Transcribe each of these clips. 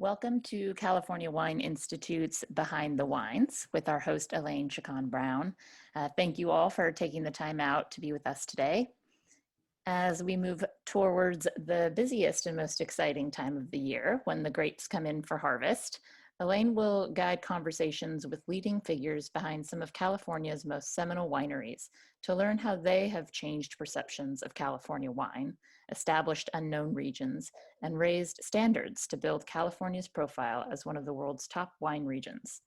Welcome to California Wine Institute's Behind the Wines with our host, Elaine Chukan Brown. Thank you all for taking the time out to be with us today. As we move towards the busiest and most exciting time of the year, when the grapes come in for harvest, Elaine will guide conversations with leading figures behind some of California's most seminal wineries to learn how they have changed perceptions of California wine, established unknown regions, and raised standards to build California's profile as one of the world's top wine regions.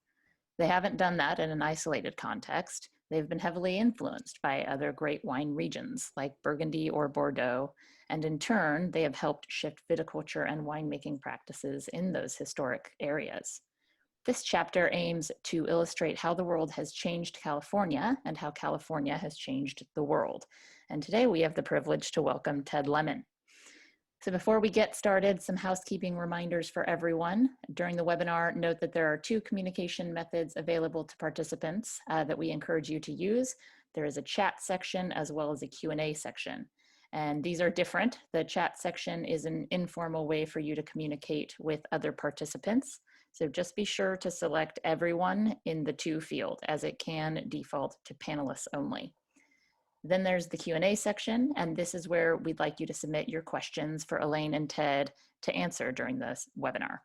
They haven't done that in an isolated context. They've been heavily influenced by other great wine regions like Burgundy or Bordeaux, and in turn, they have helped shift viticulture and winemaking practices in those historic areas. This chapter aims to illustrate how the world has changed California and how California has changed the world. And today we have the privilege to welcome Ted Lemon. So before we get started, some housekeeping reminders for everyone. During the webinar, note that there are two communication methods available to participants that we encourage you to use. There is a chat section as well as a Q&A section. And these are different. The chat section is an informal way for you to communicate with other participants. So just be sure to select everyone in the to field, as it can default to panelists only. Then there's the Q&A section, and this is where we'd like you to submit your questions for Elaine and Ted to answer during this webinar.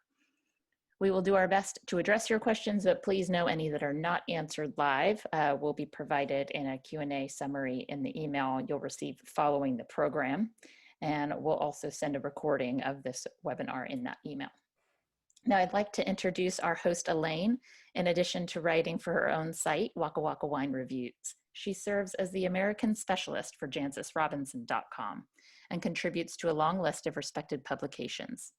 We will do our best to address your questions, but please know any that are not answered live will be provided in a Q&A summary in the email you'll receive following the program. And we'll also send a recording of this webinar in that email. Now I'd like to introduce our host, Elaine. In addition to writing for her own site, Waka Waka Wine Reviews, she serves as the American specialist for JancysRobinson.com and contributes to a long list of respected publications.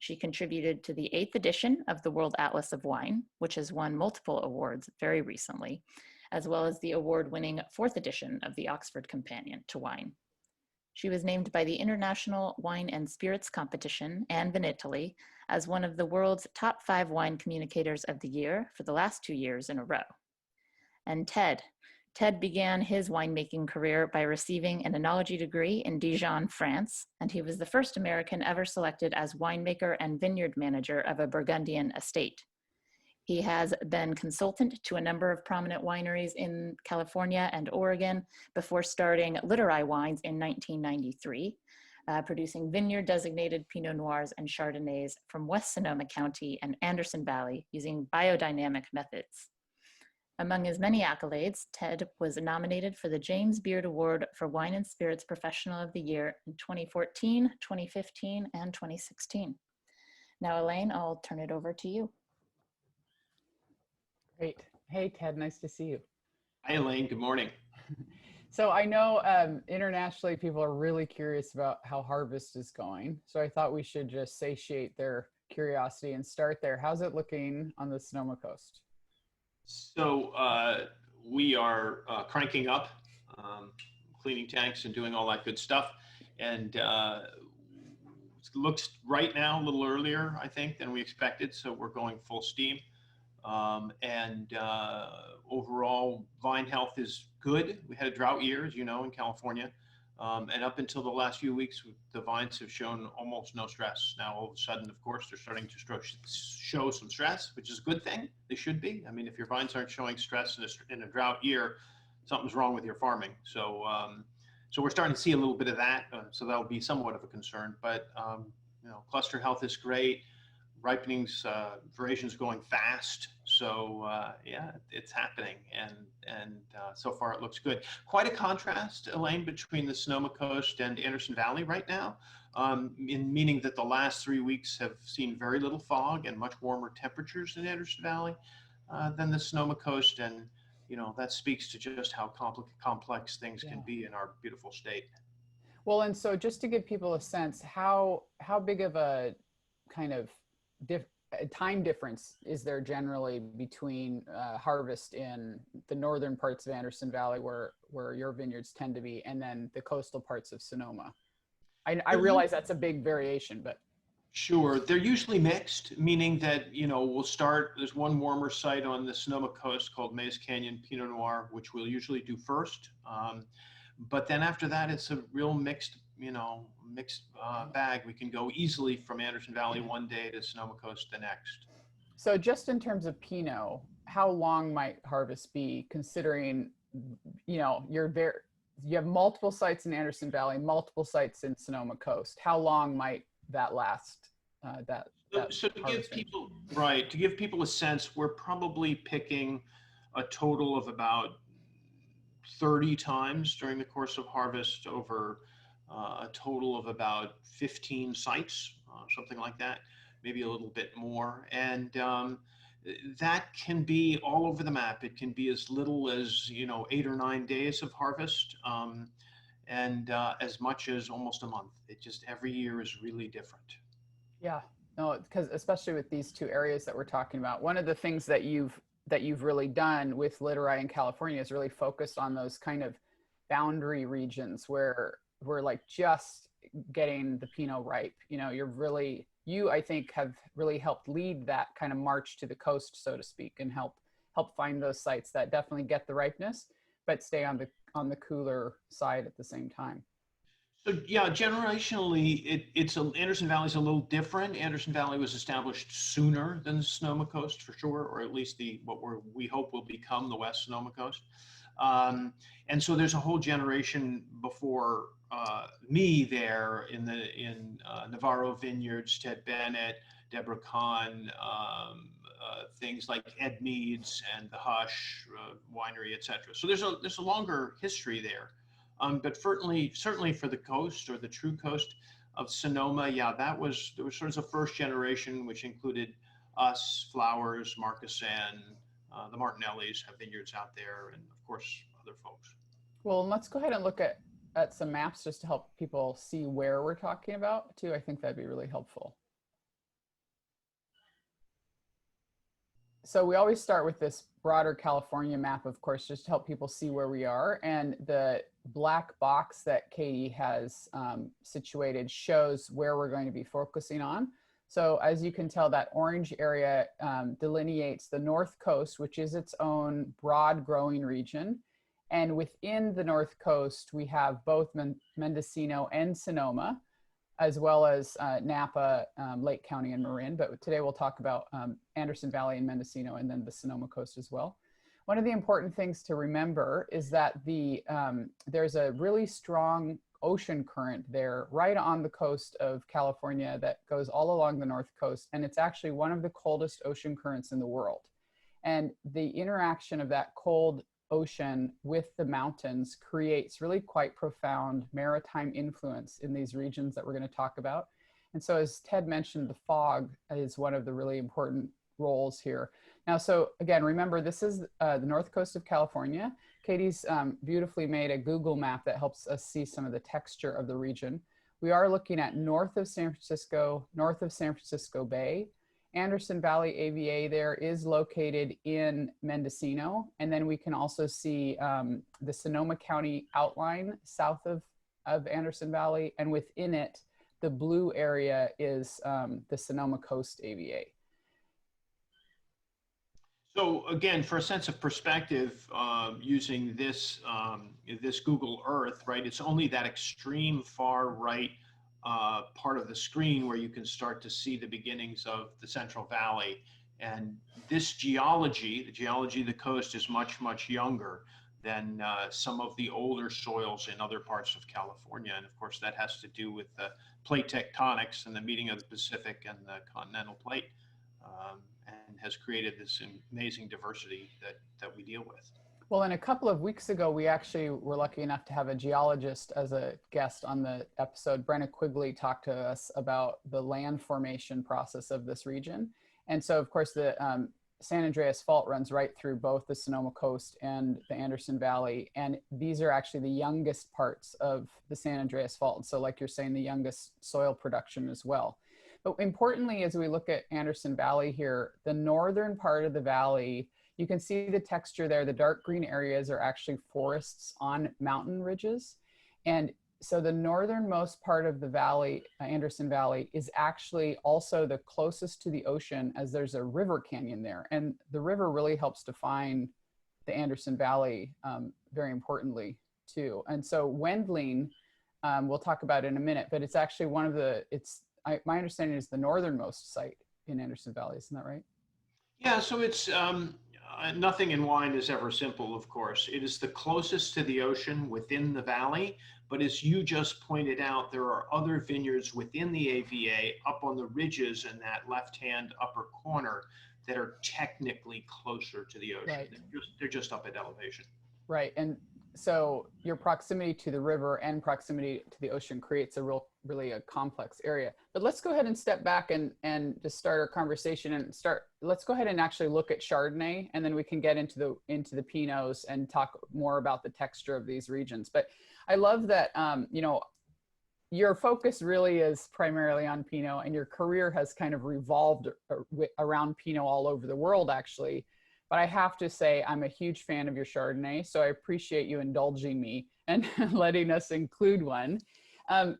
She contributed to the 8th edition of the World Atlas of Wine, which has won multiple awards very recently, as well as the award-winning 4th edition of the Oxford Companion to Wine. She was named by the International Wine and Spirits Competition and Vinitaly as one of the world's top 5 wine communicators of the year for the last 2 years in a row. And Ted began his winemaking career by receiving an Enology degree in Dijon, France, and he was the first American ever selected as winemaker and vineyard manager of a Burgundian estate. He has been consultant to a number of prominent wineries in California and Oregon before starting Littorai Wines in 1993, producing vineyard-designated Pinot Noirs and Chardonnays from West Sonoma County and Anderson Valley using biodynamic methods. Among his many accolades, Ted was nominated for the James Beard Award for Wine and Spirits Professional of the Year in 2014, 2015, and 2016. Now, Elaine, I'll turn it over to you. Great. Hey, Ted, nice to see you. Hi, Elaine. Good morning. So I know internationally people are really curious about how harvest is going. So I thought we should just satiate their curiosity and start there. How's it looking on the Sonoma coast? So we are cranking up, cleaning tanks and doing all that good stuff. And it looks right now a little earlier, I think, than we expected. So we're going full steam. Overall vine health is good. We had a drought year, as you know, in California. And up until the last few weeks, the vines have shown almost no stress. Now, all of a sudden, of course, they're starting to show some stress, which is a good thing. They should be. I mean, if your vines aren't showing stress in a drought year, something's wrong with your farming. So, so we're starting to see a little bit of that. So that'll be somewhat of a concern. But you know, cluster health is great. Ripening's veration's going fast. So yeah, it's happening, and so far it looks good. Quite a contrast, Elaine, between the Sonoma coast and Anderson Valley right now, meaning that the last 3 weeks have seen very little fog and much warmer temperatures in Anderson Valley than the Sonoma coast, and you know that speaks to just how complex things can be in our beautiful state. Well, and so just to give people a sense, how big of a kind of time difference is there generally between harvest in the northern parts of Anderson Valley where your vineyards tend to be and then the coastal parts of Sonoma? I realize that's a big variation, but. Sure, they're usually mixed, meaning that, you know, we'll start, there's one warmer site on the Sonoma coast called Mays Canyon Pinot Noir, which we'll usually do first. But then after that, it's a real mixed mixed bag. We can go easily from Anderson Valley one day to Sonoma Coast the next. So just in terms of Pinot, how long might harvest be, considering, you have multiple sites in Anderson Valley, multiple sites in Sonoma Coast. How long might that last? So to give people a sense, we're probably picking a total of about 30 times during the course of harvest over a total of about 15 sites, something like that, maybe a little bit more. And that can be all over the map. It can be as little as 8 or 9 days of harvest, and as much as almost a month. It just every year is really different. Yeah, no, because especially with these two areas that we're talking about, one of the things that you've really done with Littorai in California is really focused on those kind of boundary regions where we're like just getting the Pinot ripe. You I think have really helped lead that kind of march to the coast, so to speak, and help find those sites that definitely get the ripeness, but stay on the cooler side at the same time. So yeah, generationally, Anderson Valley is a little different. Anderson Valley was established sooner than the Sonoma Coast, for sure, or at least we hope will become the West Sonoma Coast. And so there's a whole generation before me there in Navarro Vineyards, Ted Bennett, Deborah Kahn, things like Ed Meads and the Hush Winery, etc. So there's a longer history there. But certainly for the coast, or the true coast of Sonoma, there was sort of the first generation, which included us, Flowers, Marcassin, the Martinellis have vineyards out there, and of course other folks. Well, let's go ahead and look at some maps just to help people see where we're talking about too. I think that'd be really helpful. So we always start with this broader California map, of course, just to help people see where we are. And the black box that Katie has situated shows where we're going to be focusing on. So as you can tell, that orange area delineates the North Coast, which is its own broad growing region. And within the North Coast, we have both Mendocino and Sonoma, as well as Napa, Lake County, and Marin. But today we'll talk about Anderson Valley and Mendocino, and then the Sonoma Coast as well. One of the important things to remember is that there's a really strong ocean current there right on the coast of California that goes all along the North Coast. And it's actually one of the coldest ocean currents in the world. And the interaction of that cold ocean with the mountains creates really quite profound maritime influence in these regions that we're going to talk about. And so as Ted mentioned, the fog is one of the really important roles here. Now, so again, remember, this is the North Coast of California. Katie's beautifully made a Google map that helps us see some of the texture of the region. We are looking at north of San Francisco Bay. Anderson Valley AVA there is located in Mendocino. And then we can also see the Sonoma County outline south of Anderson Valley. And within it, the blue area is the Sonoma Coast AVA. So again, for a sense of perspective, using this Google Earth, right? It's only that extreme far right part of the screen where you can start to see the beginnings of the Central Valley. And this geology, the geology of the coast, is much, much younger than some of the older soils in other parts of California. And of course, that has to do with the plate tectonics and the meeting of the Pacific and the continental plate, and has created this amazing diversity that we deal with. Well, and a couple of weeks ago, we actually were lucky enough to have a geologist as a guest on the episode. Brenna Quigley talked to us about the land formation process of this region. And so, of course, the San Andreas Fault runs right through both the Sonoma Coast and the Anderson Valley. And these are actually the youngest parts of the San Andreas Fault. So like you're saying, the youngest soil production as well. But importantly, as we look at Anderson Valley here, the northern part of the valley, you can see the texture there. The dark green areas are actually forests on mountain ridges. And so the northernmost part of the valley, Anderson Valley, is actually also the closest to the ocean, as there's a river canyon there. And the river really helps define the Anderson Valley very importantly too. And so Wendling we'll talk about in a minute, but it's actually one of the, my understanding is the northernmost site in Anderson Valley. Isn't that right? Yeah, so it's nothing in wine is ever simple, of course. It is the closest to the ocean within the valley, but as you just pointed out, there are other vineyards within the AVA up on the ridges in that left-hand upper corner that are technically closer to the ocean. Right. They're just up at elevation. Right. And so your proximity to the river and proximity to the ocean creates a really a complex area. But let's go ahead and step back and just start our conversation and let's go ahead and actually look at Chardonnay, and then we can get into the Pinots and talk more about the texture of these regions. But I love that, you know, your focus really is primarily on Pinot, and your career has kind of revolved around Pinot all over the world, actually. But I have to say, I'm a huge fan of your Chardonnay, so I appreciate you indulging me and letting us include one.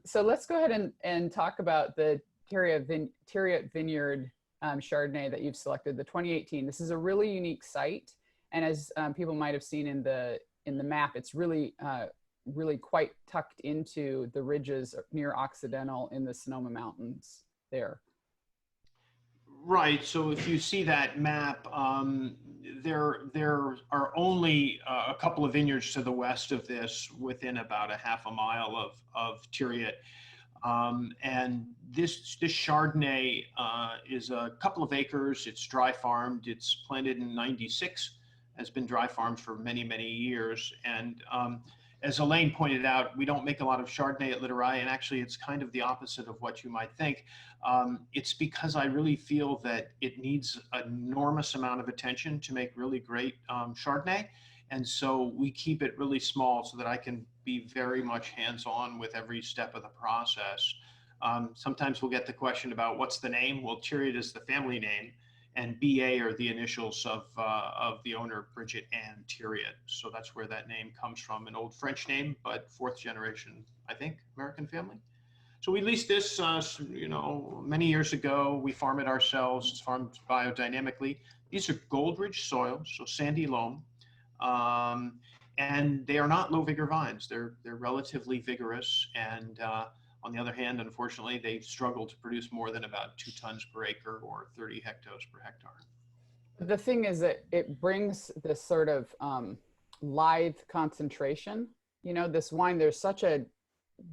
So let's go ahead and talk about the Thieriot Vineyard Chardonnay that you've selected, the 2018. This is a really unique site, and as people might have seen in the map, it's really quite tucked into the ridges near Occidental in the Sonoma Mountains there. Right. So if you see that map, there are only a couple of vineyards to the west of this, within about a half a mile of Thieriot. And this Chardonnay is a couple of acres. It's dry farmed. It's planted in '96. Has been dry farmed for many, many years. And as Elaine pointed out, we don't make a lot of Chardonnay at Littorai, and actually it's kind of the opposite of what you might think. It's because I really feel that it needs an enormous amount of attention to make really great Chardonnay. And so we keep it really small so that I can be very much hands-on with every step of the process. Sometimes we'll get the question about what's the name? Well, Thieriot is the family name, and BA are the initials of the owner, Bridget Ann Thieriot. So that's where that name comes from, an old French name, but fourth generation, I think, American family. So we leased this, you know, many years ago. We farm it ourselves. It's farmed biodynamically. These are gold-rich soils, so sandy loam, and they are not low vigor vines. They're relatively vigorous, and on the other hand, unfortunately, they struggle to produce more than about 2 tons per acre or 30 hectos per hectare. The thing is that it brings this sort of lithe concentration. You know, this wine, there's such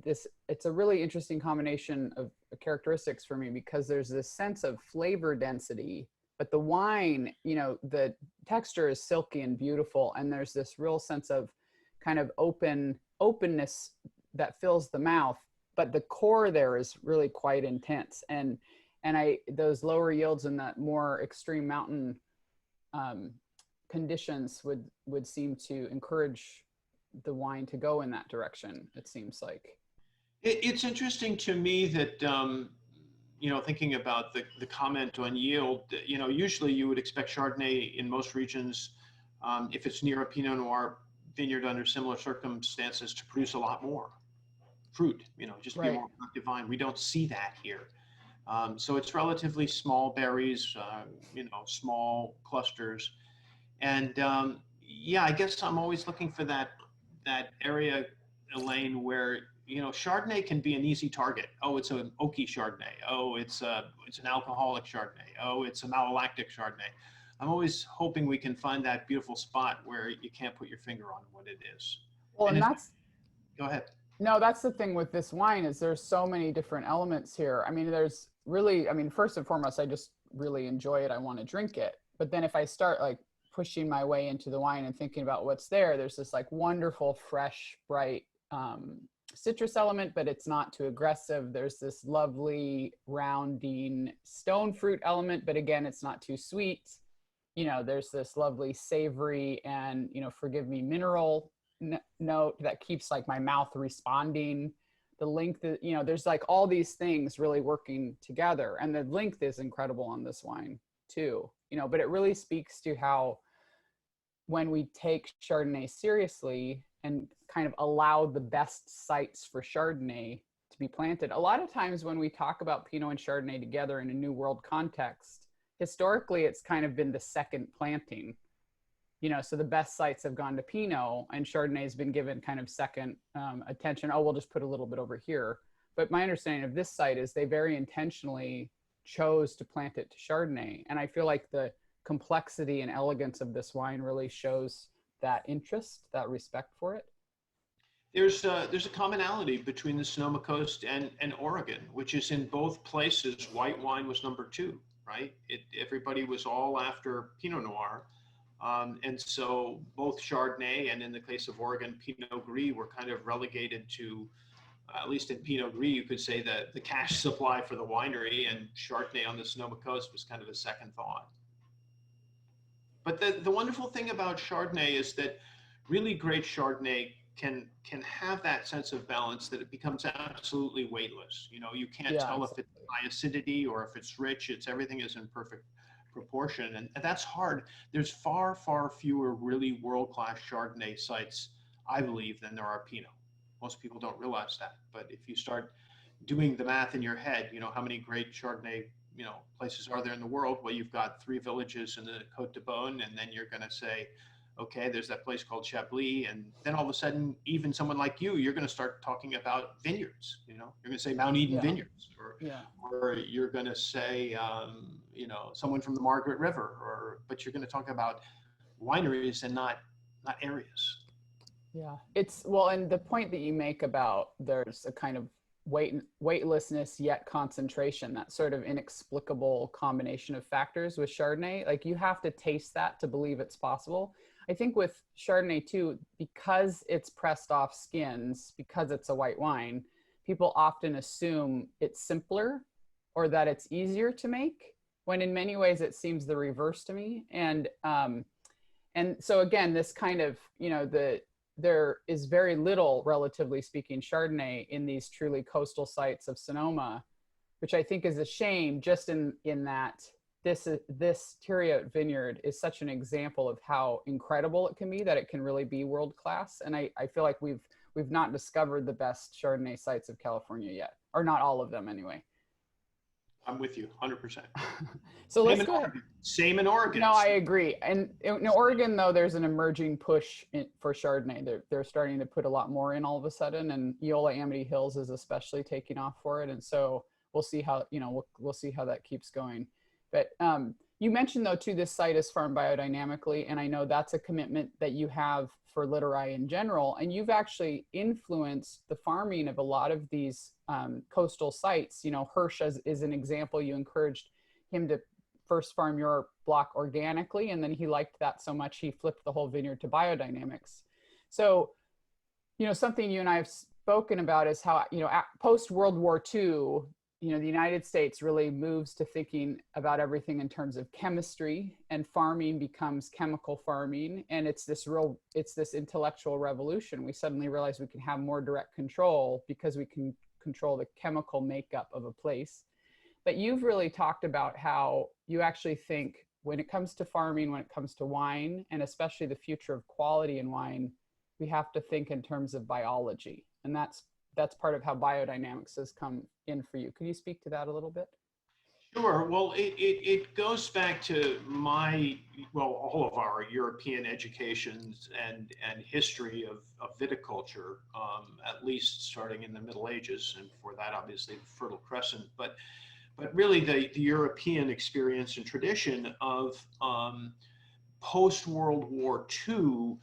it's a really interesting combination of characteristics for me, because there's this sense of flavor density, but the wine, you know, the texture is silky and beautiful, and there's this real sense of kind of openness that fills the mouth, but the core there is really quite intense. And those lower yields and that more extreme mountain conditions would seem to encourage the wine to go in that direction, it seems like. It's interesting to me that, you know, thinking about the comment on yield, you know, usually you would expect Chardonnay in most regions, if it's near a Pinot Noir vineyard under similar circumstances, to produce a lot more fruit, you know, just to be a more productive vine. We don't see that here. So it's relatively small berries, you know, small clusters. And yeah, I guess I'm always looking for that area, Elaine, where, you know, Chardonnay can be an easy target. Oh, it's an oaky Chardonnay. Oh, it's an alcoholic Chardonnay. Oh, it's a malolactic Chardonnay. I'm always hoping we can find that beautiful spot where you can't put your finger on what it is. Well, and that's, go ahead. No, that's the thing with this wine, is there's so many different elements here. I mean, there's really, I mean, first and foremost, I just really enjoy it. I want to drink it. But then if I start like pushing my way into the wine and thinking about what's there, there's this like wonderful, fresh, bright citrus element, but it's not too aggressive. There's this lovely rounding stone fruit element, but again, it's not too sweet. You know, there's this lovely savory and, you know, forgive me, mineral note that keeps like my mouth responding. The length, you know, there's like all these things really working together, and the length is incredible on this wine too, you know. But it really speaks to how, when we take Chardonnay seriously and kind of allow the best sites for Chardonnay to be planted, a lot of times when we talk about Pinot and Chardonnay together in a New World context, historically it's kind of been the second planting. so the best sites have gone to Pinot, and Chardonnay has been given kind of second attention. Oh, we'll just put a little bit over here. But my understanding of this site is they very intentionally chose to plant it to Chardonnay. And I feel like the complexity and elegance of this wine really shows that interest, that respect for it. There's a commonality between the Sonoma Coast and Oregon, which is in both places, white wine was number 2, right? Everybody was all after Pinot Noir. And so both Chardonnay and in the case of Oregon, Pinot Gris were kind of relegated to, at least in Pinot Gris, you could say that the cash supply for the winery, and Chardonnay on the Sonoma Coast was kind of a second thought. But the wonderful thing about Chardonnay is that really great Chardonnay can have that sense of balance, that it becomes absolutely weightless. You can't tell if it's high acidity or if it's rich. Everything is in perfect proportion, and that's hard. There's far fewer really world-class Chardonnay sites, I believe, than there are Pinot. Most people don't realize that, but if you start doing the math in your head, how many great Chardonnay places are there in the world? Well, you've got 3 villages in the Côte de Beaune, and then you're going to say, okay, there's that place called Chablis, and then all of a sudden, even someone like you're going to start talking about vineyards. You're going to say Mount Eden vineyards, or you're going to say, someone from the Margaret River, but you're going to talk about wineries and not areas. Yeah, and the point that you make about there's a kind of weightlessness yet concentration, that sort of inexplicable combination of factors with Chardonnay, like you have to taste that to believe it's possible. I think with Chardonnay too, because it's pressed off skins, because it's a white wine, people often assume it's simpler or that it's easier to make, when in many ways it seems the reverse to me. And so again, this kind of, there is very little, relatively speaking, Chardonnay in these truly coastal sites of Sonoma, which I think is a shame, just in that this Thieriot vineyard is such an example of how incredible it can be, that it can really be world-class. And I feel like we've not discovered the best Chardonnay sites of California yet, or not all of them anyway. I'm with you 100%. So let's go ahead. Same in Oregon. No, I agree. And in Oregon, though, there's an emerging push for Chardonnay. They're starting to put a lot more in all of a sudden, and Eola Amity Hills is especially taking off for it. And so we'll see how, we'll see how that keeps going. But you mentioned, though, too, this site is farmed biodynamically, and I know that's a commitment that you have for Littorai in general, and you've actually influenced the farming of a lot of these coastal sites. Hirsch is an example. You encouraged him to first farm your block organically, and then he liked that so much he flipped the whole vineyard to biodynamics. So, something you and I have spoken about is how, post World War II, the United States really moves to thinking about everything in terms of chemistry, and farming becomes chemical farming. And it's this intellectual revolution. We suddenly realize we can have more direct control because we can control the chemical makeup of a place. But you've really talked about how you actually think when it comes to farming, when it comes to wine, and especially the future of quality in wine, we have to think in terms of biology. And that's part of how biodynamics has come in for you. Can you speak to that a little bit? Sure. Well, it goes back to all of our European educations and history of viticulture, at least starting in the Middle Ages, and for that, obviously, the Fertile Crescent. But really, the European experience and tradition of post-World War II,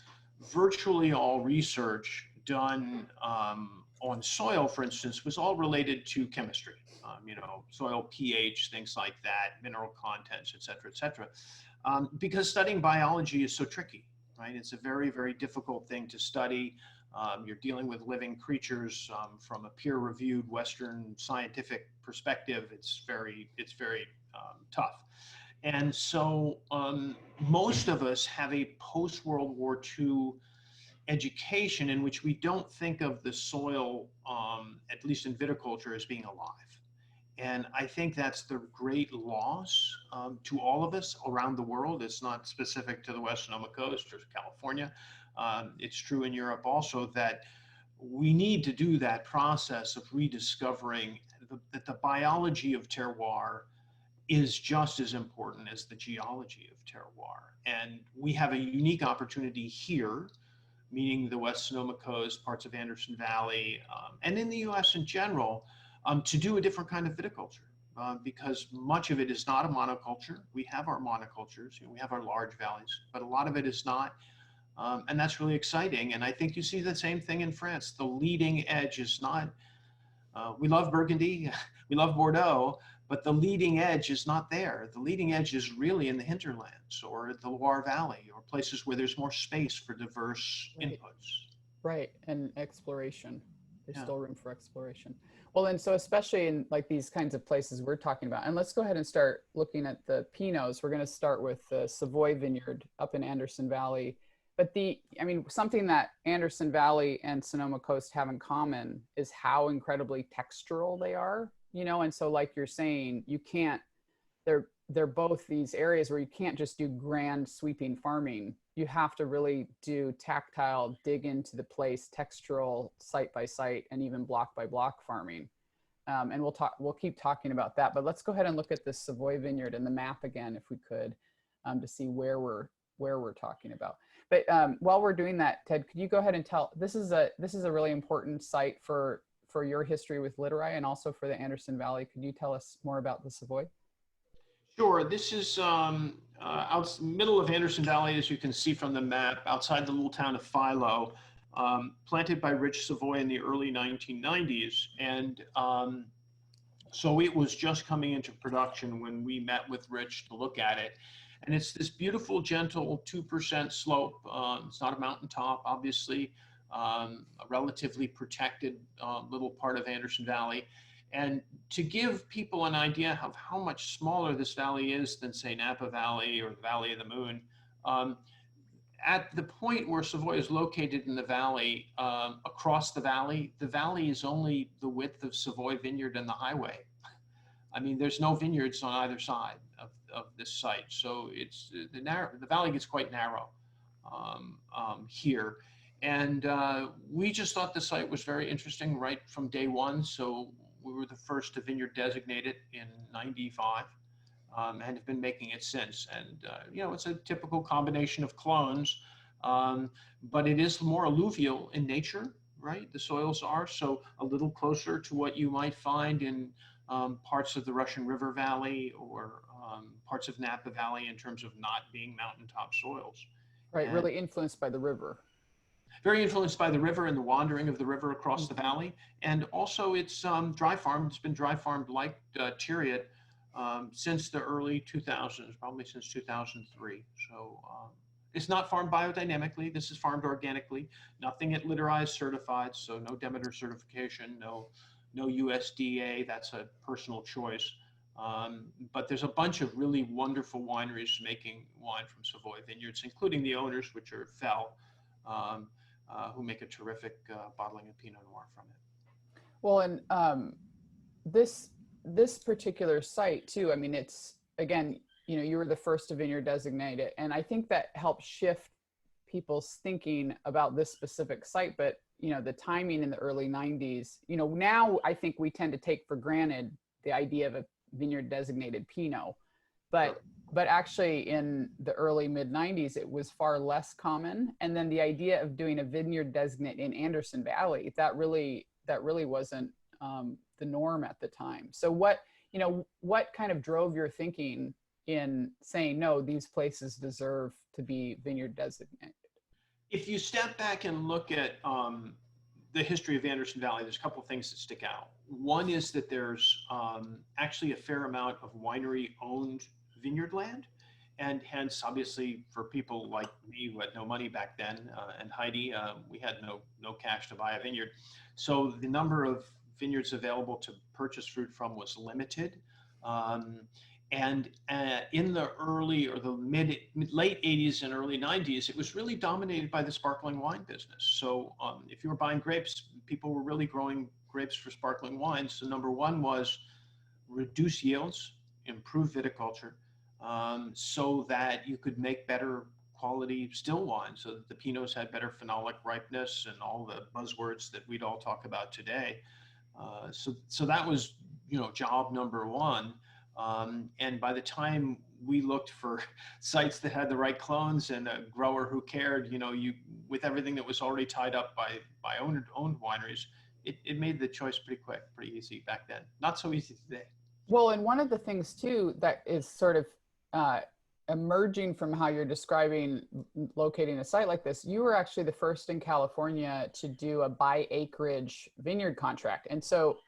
virtually all research done on soil, for instance, was all related to chemistry. Soil pH, things like that, mineral contents, et cetera, because studying biology is so tricky, right? It's a very, very difficult thing to study. You're dealing with living creatures from a peer-reviewed Western scientific perspective. It's very tough. And so most of us have a post-World War II education in which we don't think of the soil, at least in viticulture, as being alive. And I think that's the great loss to all of us around the world. It's not specific to the West Sonoma Coast or California. It's true in Europe also, that we need to do that process of rediscovering that the biology of terroir is just as important as the geology of terroir. And we have a unique opportunity here, meaning the West Sonoma Coast, parts of Anderson Valley, and in the US in general, to do a different kind of viticulture. Because much of it is not a monoculture. We have our monocultures, we have our large valleys, but a lot of it is not. And that's really exciting. And I think you see the same thing in France. The leading edge is not, we love Burgundy, we love Bordeaux, but the leading edge is not there. The leading edge is really in the hinterlands or the Loire Valley or places where there's more space for diverse inputs. Right, and exploration. There's still room for exploration. Well, and so especially in like these kinds of places we're talking about, and let's go ahead and start looking at the Pinots. We're going to start with the Savoy vineyard up in Anderson Valley. But something that Anderson Valley and Sonoma Coast have in common is how incredibly textural they are, and so like you're saying, you can't, they're both these areas where you can't just do grand sweeping farming. You have to really do tactile, dig into the place, textural, site by site, and even block by block farming. And we'll keep talking about that, but let's go ahead and look at the Savoy vineyard and the map again, if we could, to see where we're talking about. But while we're doing that, Ted, could you go ahead and tell, this is a really important site for your history with Littorai and also for the Anderson Valley. Could you tell us more about the Savoy? Sure. This is out middle of Anderson Valley, as you can see from the map, outside the little town of Philo, planted by Rich Savoy in the early 1990s. And so it was just coming into production when we met with Rich to look at it. And it's this beautiful, gentle 2% slope. It's not a mountaintop, obviously, a relatively protected little part of Anderson Valley. And to give people an idea of how much smaller this valley is than, say, Napa Valley or the Valley of the Moon, at the point where Savoy is located in the valley, across the valley is only the width of Savoy Vineyard and the highway. I mean, there's no vineyards on either side of this site. So it's the valley gets quite narrow here. And we just thought the site was very interesting right from day one. So we were the first to vineyard designate it in '95 and have been making it since. And, it's a typical combination of clones, but it is more alluvial in nature, right? The soils are so a little closer to what you might find in parts of the Russian River Valley or parts of Napa Valley in terms of not being mountaintop soils. Right, and really influenced by the river. Very influenced by the river and the wandering of the river across the valley. And also it's dry farmed. It's been dry farmed like Thieriot since the early 2000s, probably since 2003. So it's not farmed biodynamically. This is farmed organically. Nothing at Littorai is certified, so no Demeter certification, no USDA. That's a personal choice. But there's a bunch of really wonderful wineries making wine from Savoy vineyards, including the owners, which are Fell, who make a terrific bottling of Pinot Noir from it. Well, and this particular site too, I mean, it's, again, you were the first to vineyard designate it, and I think that helped shift people's thinking about this specific site. But the timing in the early 90s, now I think we tend to take for granted the idea of a vineyard designated Pinot, but actually in the early mid 90s, it was far less common. And then the idea of doing a vineyard designate in Anderson Valley, that really wasn't the norm at the time. So what kind of drove your thinking in saying, no, these places deserve to be vineyard designated? If you step back and look at the history of Anderson Valley, there's a couple of things that stick out. One is that there's actually a fair amount of winery-owned vineyard land, and hence, obviously, for people like me who had no money back then, and Heidi, we had no cash to buy a vineyard. So the number of vineyards available to purchase fruit from was limited. And in the early or the late 80s and early 90s, it was really dominated by the sparkling wine business. So if you were buying grapes, people were really growing grapes for sparkling wines. So number one was reduce yields, improve viticulture, so that you could make better quality still wines, so that the Pinots had better phenolic ripeness and all the buzzwords that we'd all talk about today. So that was, job number one. And by the time we looked for sites that had the right clones and a grower who cared, with everything that was already tied up by owned wineries, it made the choice pretty quick, pretty easy back then. Not so easy today. Well, and one of the things too that is sort of emerging from how you're describing locating a site like this, you were actually the first in California to do a by acreage vineyard contract. And so,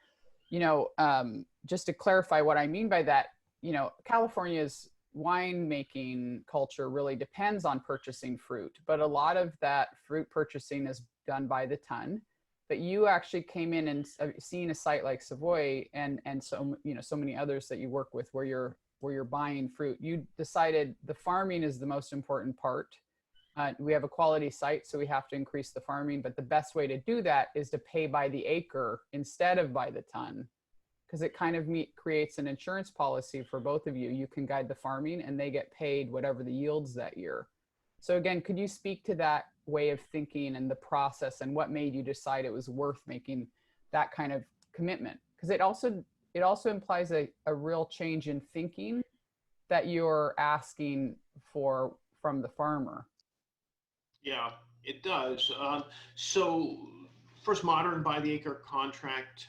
just to clarify what I mean by that, California's winemaking culture really depends on purchasing fruit, but a lot of that fruit purchasing is done by the ton. But you actually came in and seen a site like Savoy and so so many others that you work with where you're buying fruit. You decided the farming is the most important part. We have a quality site, so we have to increase the farming, but the best way to do that is to pay by the acre instead of by the ton, because it kind of creates an insurance policy for both of you. You can guide the farming and they get paid whatever the yields that year. So again, could you speak to that way of thinking and the process and what made you decide it was worth making that kind of commitment? Because it also implies a real change in thinking that you're asking for from the farmer. Yeah, it does. So first modern by the acre contract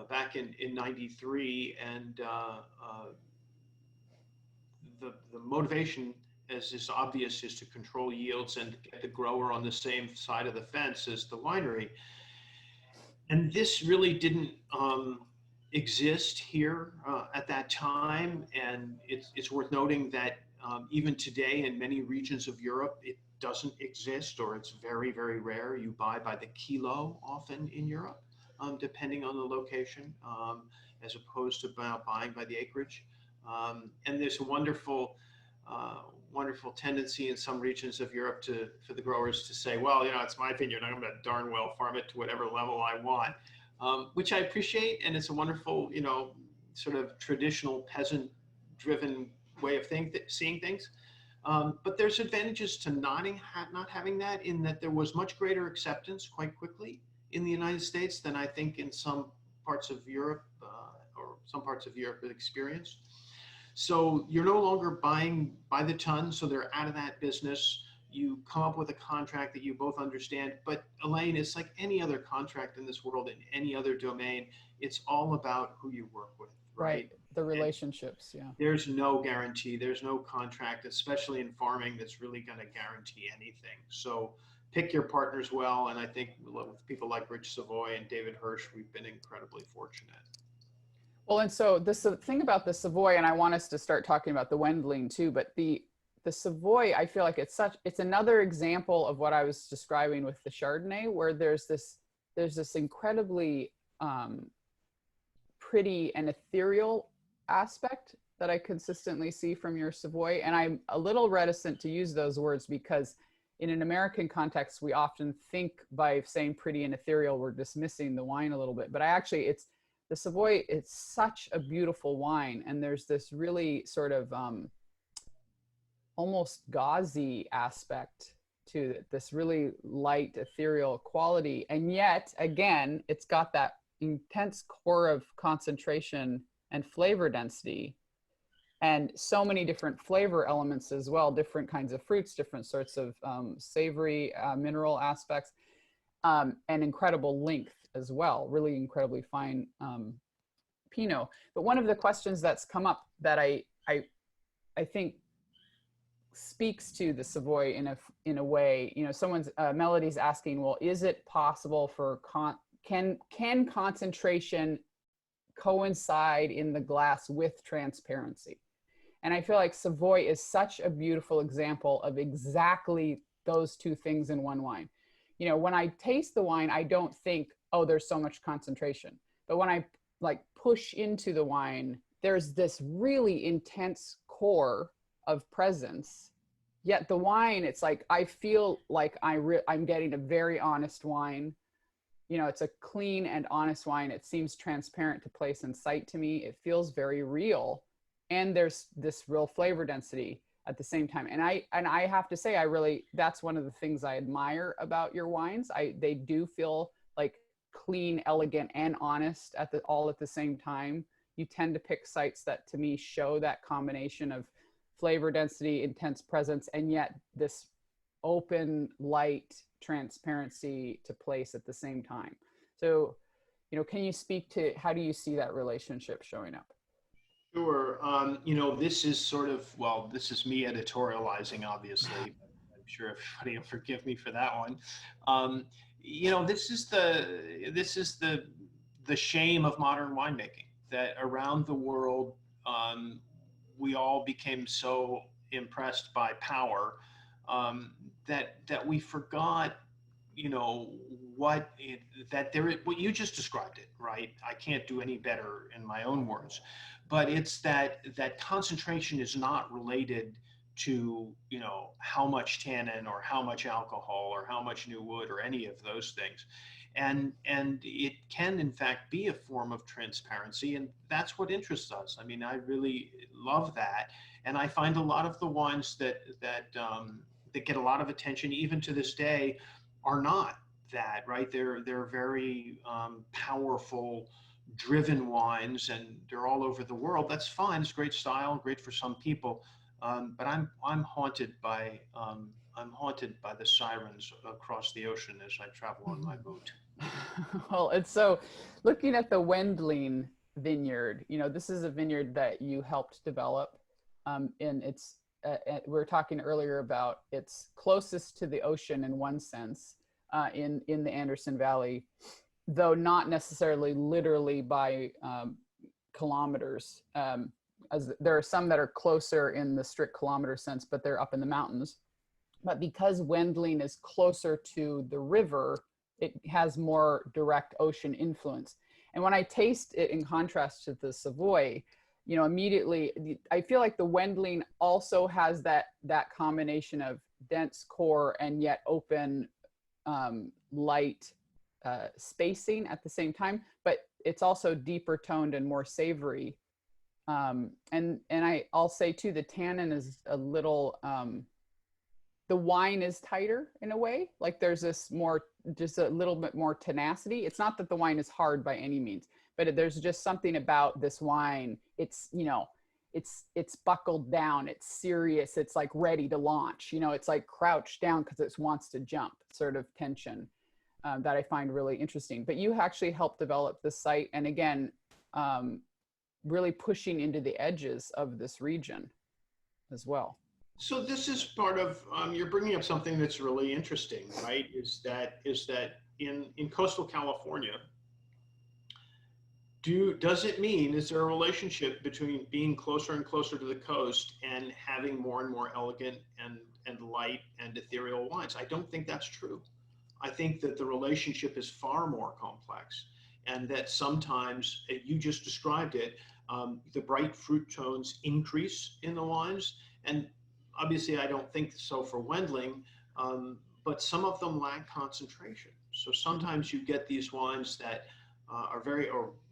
back in 93, and the motivation, as is obvious, is to control yields and get the grower on the same side of the fence as the winery. And this really didn't exist here at that time. And it's worth noting that even today in many regions of Europe, it doesn't exist, or it's very, very rare. You buy by the kilo often in Europe, depending on the location, as opposed to buying by the acreage. And there's a wonderful tendency in some regions of Europe for the growers to say, well, it's my vineyard, I'm going to darn well farm it to whatever level I want, which I appreciate. And it's a wonderful, sort of traditional peasant-driven way of seeing things. But there's advantages to not having that, in that there was much greater acceptance quite quickly in the United States than I think in some parts of Europe experienced. So you're no longer buying by the ton, so they're out of that business. You come up with a contract that you both understand. But Elaine, it's like any other contract in this world, in any other domain, it's all about who you work with, right? The relationships, yeah. There's no guarantee, there's no contract, especially in farming, that's really going to guarantee anything. So pick your partners well, and I think with people like Rich Savoy and David Hirsch, we've been incredibly fortunate. Well, and so the thing about the Savoy, and I want us to start talking about the Wendling too, but the Savoy, I feel like it's another example of what I was describing with the Chardonnay, where there's this incredibly pretty and ethereal aspect that I consistently see from your Savoy. And I'm a little reticent to use those words because in an American context, we often think by saying pretty and ethereal, we're dismissing the wine a little bit, but the Savoy, it's such a beautiful wine. And there's this really sort of almost gauzy aspect to it, this really light, ethereal quality. And yet, again, it's got that intense core of concentration and flavor density, and so many different flavor elements as well, different kinds of fruits, different sorts of savory mineral aspects, and incredible length as well, really incredibly fine Pinot. But one of the questions that's come up that I think speaks to the Savoy in a way, someone's Melody's asking, well, is it possible for can concentration coincide in the glass with transparency? And I feel like Savoy is such a beautiful example of exactly those two things in one wine. When I taste the wine, I don't think, oh, there's so much concentration. But when I push into the wine, there's this really intense core of presence. Yet the wine, it's like, I feel like I'm getting a very honest wine. It's a clean and honest wine. It seems transparent to place and sight to me. It feels very real. And there's this real flavor density at the same time. And I have to say, that's one of the things I admire about your wines. They do feel like clean, elegant, and honest all at the same time. you tend to pick sites that to me show that combination of flavor density, intense presence, and yet this open, light transparency to place at the same time. So, you know, can you speak to how do you see that relationship showing up? Sure. You know, this is sort of, well, this is me editorializing, obviously. I'm sure everybody will forgive me for that one. You know, this is the shame of modern winemaking, that around the world, we all became so impressed by power, that we forgot, you know, what you just described it, right? I can't do any better in my own words, but it's that concentration is not related to, you know, how much tannin or how much alcohol or how much new wood or any of those things. And it can in fact be a form of transparency, and that's what interests us. I mean, I really love that, and I find a lot of the wines that get a lot of attention even to this day are not that, right? They're very powerful, driven wines, and they're all over the world. That's fine. It's great style, great for some people. But I'm haunted by the sirens across the ocean as I travel on my boat. Well, it's so, looking at the Wendling vineyard, you know, this is a vineyard that you helped develop, and it's we were talking earlier about it's closest to the ocean in one sense, in the Anderson Valley, though not necessarily literally by kilometers. As there are some that are closer in the strict kilometer sense, but they're up in the mountains. But because Wendling is closer to the river, it has more direct ocean influence. And when I taste it in contrast to the Savoy, you know, immediately I feel like the Wendling also has that combination of dense core and yet open, light spacing at the same time, but it's also deeper toned and more savory. And I'll say too, the tannin is a little, the wine is tighter in a way, like there's this more, just a little bit more tenacity. It's not that the wine is hard by any means, but there's just something about this wine. It's, you know, it's buckled down, it's serious, it's like ready to launch, you know, it's like crouched down because it wants to jump, sort of tension, that I find really interesting. But you actually helped develop the site, and again, really pushing into the edges of this region as well. So this is part of, you're bringing up something that's really interesting, right? Is that in coastal California, does it mean, is there a relationship between being closer and closer to the coast and having more and more elegant and light and ethereal wines? I don't think that's true. I think that the relationship is far more complex, and that sometimes, you just described it, the bright fruit tones increase in the wines. And obviously I don't think so for Wendling, but some of them lack concentration. So sometimes you get these wines that are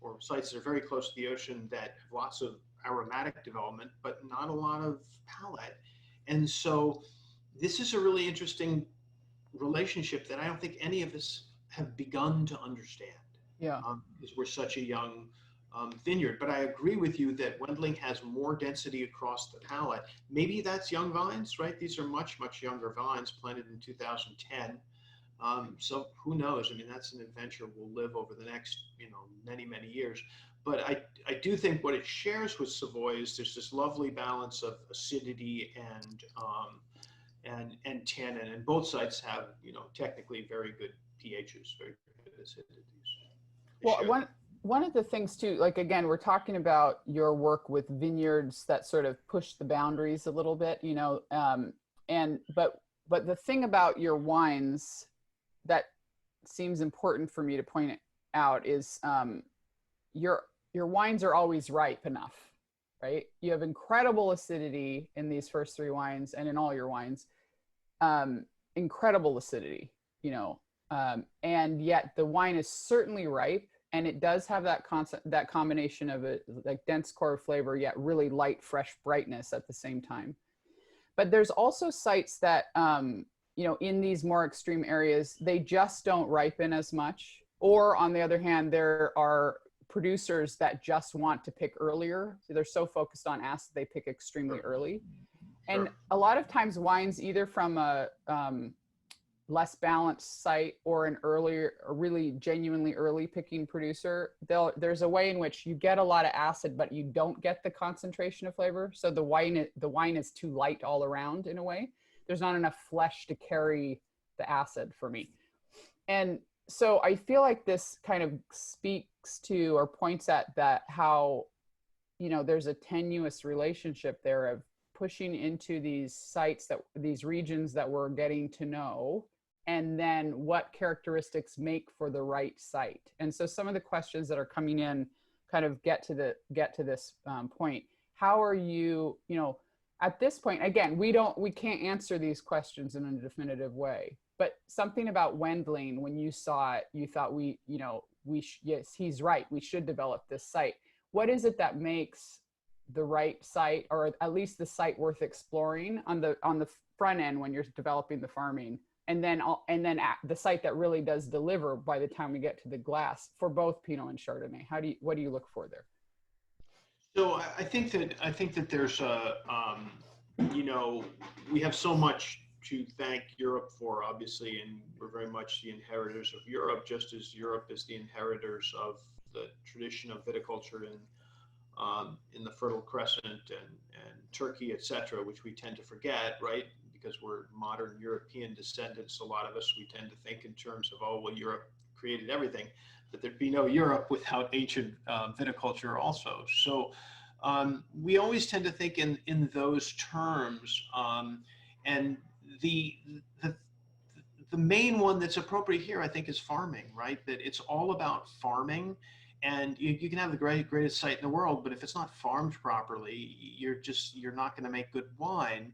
or sites that are very close to the ocean that have lots of aromatic development, but not a lot of palate. And so this is a really interesting relationship that I don't think any of us have begun to understand. Yeah. Because we're such a young vineyard. But I agree with you that Wendling has more density across the palate. Maybe that's young vines, right? These are much, much younger vines planted in 2010. So who knows? I mean, that's an adventure we'll live over the next, you know, many, many years. But I do think what it shares with Savoy is there's this lovely balance of acidity and tannin, and both sites have, you know, technically very good pHs, very good acidities. Well, one of the things too, like, again, we're talking about your work with vineyards that sort of push the boundaries a little bit, you know, but the thing about your wines that seems important for me to point out is your wines are always ripe enough, right? You have incredible acidity in these first three wines and in all your wines, incredible acidity, you know, and yet the wine is certainly ripe, and it does have that combination of a like dense core flavor, yet really light, fresh brightness at the same time. But there's also sites that, you know, in these more extreme areas, they just don't ripen as much. Or on the other hand, there are producers that just want to pick earlier. So they're so focused on acid, they pick extremely early. And Sure. a lot of times wines, either from a less balanced site or an earlier, a really genuinely early picking producer, there's a way in which you get a lot of acid, but you don't get the concentration of flavor. So the wine is too light all around in a way. There's not enough flesh to carry the acid for me. And so I feel like this kind of speaks to or points at that, how, you know, there's a tenuous relationship there of pushing into these sites, that these regions that we're getting to know, and then what characteristics make for the right site. And so some of the questions that are coming in kind of get to this point. How are you, you know, at this point, again, we can't answer these questions in a definitive way, but something about Wendling, when you saw it, you thought yes, he's right, we should develop this site. What is it that makes the right site, or at least the site worth exploring on the front end when you're developing the farming, and then the site that really does deliver by the time we get to the glass for both Pinot and Chardonnay? What do you look for there? So I think that there's you know, we have so much to thank Europe for, obviously, and we're very much the inheritors of Europe, just as Europe is the inheritors of the tradition of viticulture in the Fertile Crescent and Turkey, etc., which we tend to forget, right? Because we're modern European descendants, a lot of us, we tend to think in terms of, oh, well, Europe created everything, but there'd be no Europe without ancient viticulture also. So we always tend to think in those terms, and the main one that's appropriate here, I think, is farming, right? That it's all about farming. And you can have the greatest site in the world, but if it's not farmed properly, you're not going to make good wine.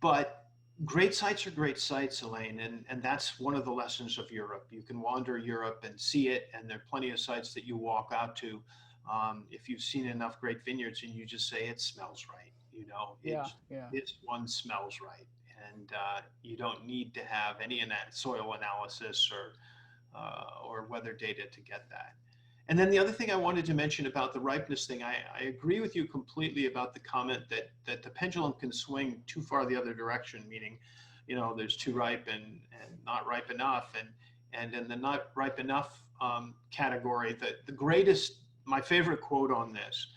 But great sites are great sites, Elaine, and that's one of the lessons of Europe. You can wander Europe and see it, and there are plenty of sites that you walk out to. If you've seen enough great vineyards and you just say it smells right, you know, this one smells right, and you don't need to have any soil analysis or weather data to get that. And then the other thing I wanted to mention about the ripeness thing, I agree with you completely about the comment that the pendulum can swing too far the other direction, meaning, you know, there's too ripe and not ripe enough. And in the not ripe enough category, my favorite quote on this,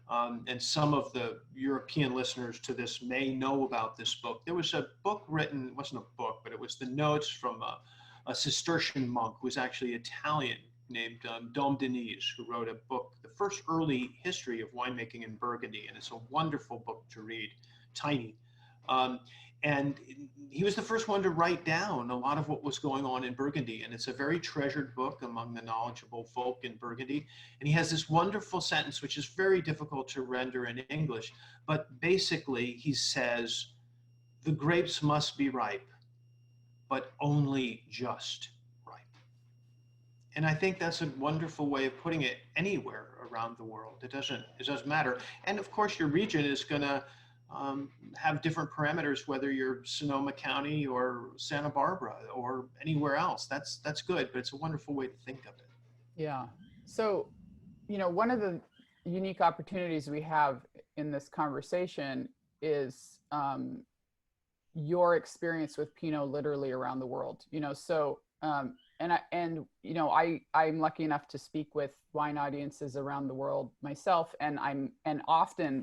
and some of the European listeners to this may know about this book. There was a book written, it wasn't a book, but it was the notes from a Cistercian monk who was actually Italian, named Dom Denise, who wrote a book, the first early history of winemaking in Burgundy. And it's a wonderful book to read, tiny. And he was the first one to write down a lot of what was going on in Burgundy. And it's a very treasured book among the knowledgeable folk in Burgundy. And he has this wonderful sentence, which is very difficult to render in English. But basically, he says, the grapes must be ripe, but only just ripe. And I think that's a wonderful way of putting it anywhere around the world. It doesn't matter. And of course, your region is going to have different parameters, whether you're Sonoma County or Santa Barbara or anywhere else. That's good, but it's a wonderful way to think of it. Yeah. So, you know, one of the unique opportunities we have in this conversation is your experience with Pinot literally around the world. You know, so you know, I'm lucky enough to speak with wine audiences around the world myself, and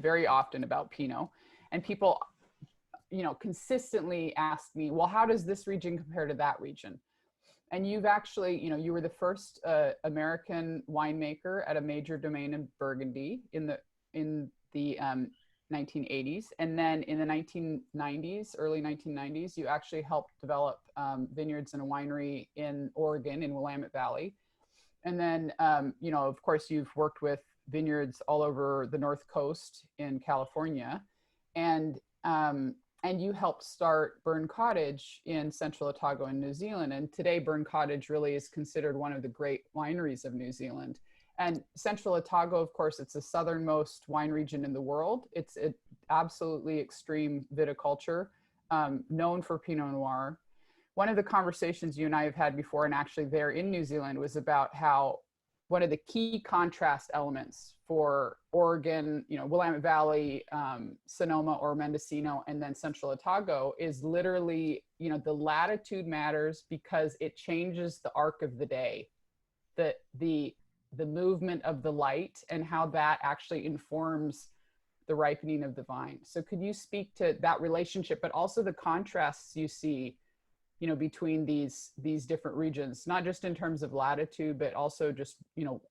very often about Pinot, and people, you know, consistently ask me, well, how does this region compare to that region? And you've actually, you know, you were the first American winemaker at a major domain in Burgundy in the 1980s, and then in the 1990s, early 1990s, you actually helped develop vineyards and a winery in Oregon in Willamette Valley. And then, you know, of course, you've worked with vineyards all over the North Coast in California, and you helped start Burn Cottage in Central Otago in New Zealand. And today, Burn Cottage really is considered one of the great wineries of New Zealand. And Central Otago, of course, it's the southernmost wine region in the world. It's an absolutely extreme viticulture, known for Pinot Noir. One of the conversations you and I have had before, and actually there in New Zealand, was about how one of the key contrast elements for Oregon, Willamette Valley, Sonoma or Mendocino, and then Central Otago is literally, the latitude matters because it changes the arc of the day, the movement of the light and how that actually informs the ripening of the vine. So could you speak to that relationship, but also the contrasts you see, between these different regions, not just in terms of latitude, but also just,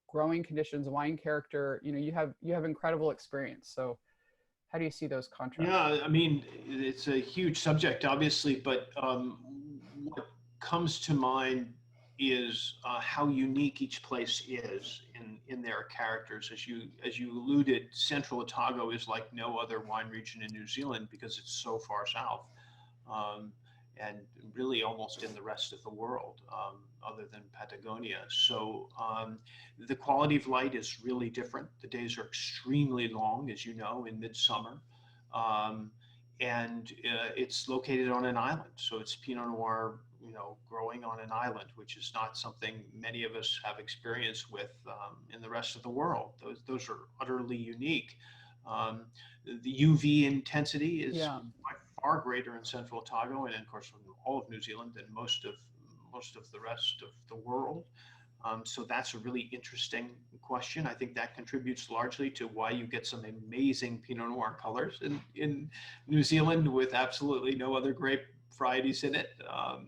growing conditions, wine character, you have incredible experience. So how do you see those contrasts? Yeah, I mean, it's a huge subject, obviously, but what comes to mind is how unique each place is in their characters. As you alluded, Central Otago is like no other wine region in New Zealand because it's so far south. And really almost in the rest of the world, other than Patagonia. So the quality of light is really different. The days are extremely long, as you know, in midsummer. And it's located on an island. So it's Pinot Noir, growing on an island, which is not something many of us have experience with in the rest of the world. Those are utterly unique. The UV intensity is by far greater in Central Otago, and of course in all of New Zealand than most of the rest of the world. So that's a really interesting question. I think that contributes largely to why you get some amazing Pinot Noir colors in New Zealand with absolutely no other grape varieties in it.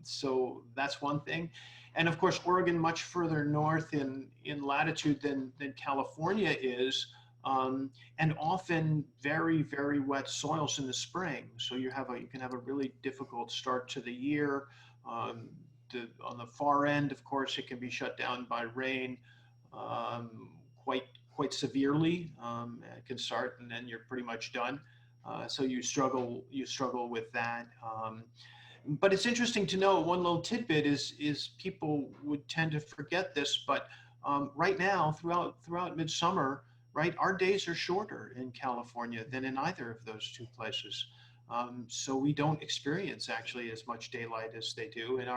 So that's one thing. And of course, Oregon much further north in latitude than California is. And often very, very wet soils in the spring. So you can have a really difficult start to the year. On the far end, of course, it can be shut down by rain quite severely. It can start and then you're pretty much done. So you struggle with that. But it's interesting to know, one little tidbit is people would tend to forget this, but right now throughout midsummer, right, our days are shorter in California than in either of those two places. So we don't experience actually as much daylight as they do. And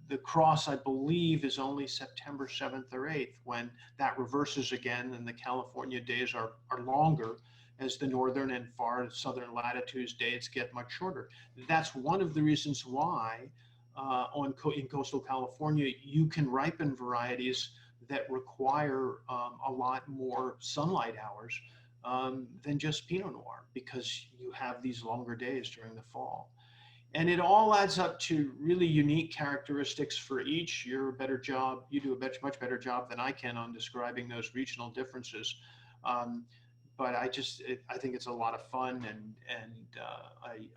the cross, I believe, is only September 7th or 8th when that reverses again and the California days are longer as the northern and far southern latitudes days get much shorter. That's one of the reasons why in coastal California, you can ripen varieties that require a lot more sunlight hours than just Pinot Noir, because you have these longer days during the fall. And it all adds up to really unique characteristics for each. You do a much better job than I can on describing those regional differences. But I think it's a lot of fun, and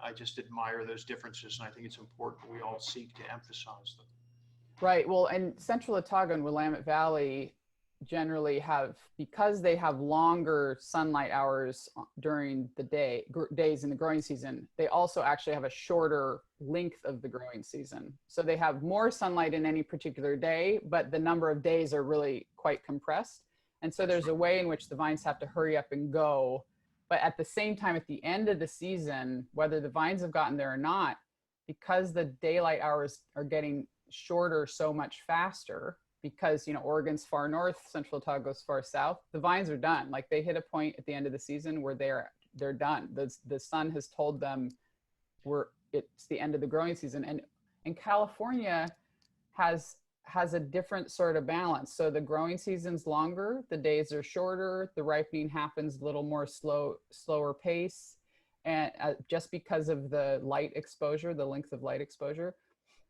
I just admire those differences, and I think it's important we all seek to emphasize them. Right. Well, and Central Otago and Willamette Valley generally because they have longer sunlight hours during the days in the growing season, they also actually have a shorter length of the growing season. So they have more sunlight in any particular day, but the number of days are really quite compressed. And so there's a way in which the vines have to hurry up and go. But at the same time, at the end of the season, whether the vines have gotten there or not, because the daylight hours are getting shorter so much faster, because Oregon's far north, Central Otago's far south, the vines are done. Like they hit a point at the end of the season where they're done. The sun has told them it's the end of the growing season. And California has a different sort of balance. So the growing season's longer, the days are shorter, the ripening happens a little more slower pace, and just because of the light exposure, the length of light exposure.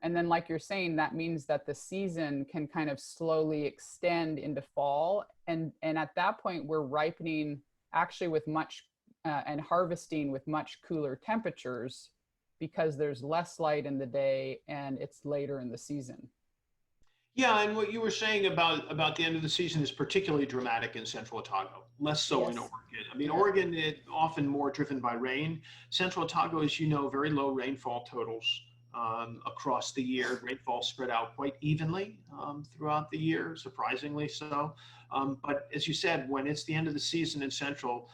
And then, like you're saying, that means that the season can kind of slowly extend into fall. And at that point, we're ripening actually with much, and harvesting with much cooler temperatures, because there's less light in the day and it's later in the season. Yeah, and what you were saying about the end of the season is particularly dramatic in Central Otago, less so in Oregon. I mean, Oregon is often more driven by rain. Central Otago, as you know, very low rainfall totals across the year. Rainfall spread out quite evenly throughout the year, surprisingly so. But as you said, when it's the end of the season in Central,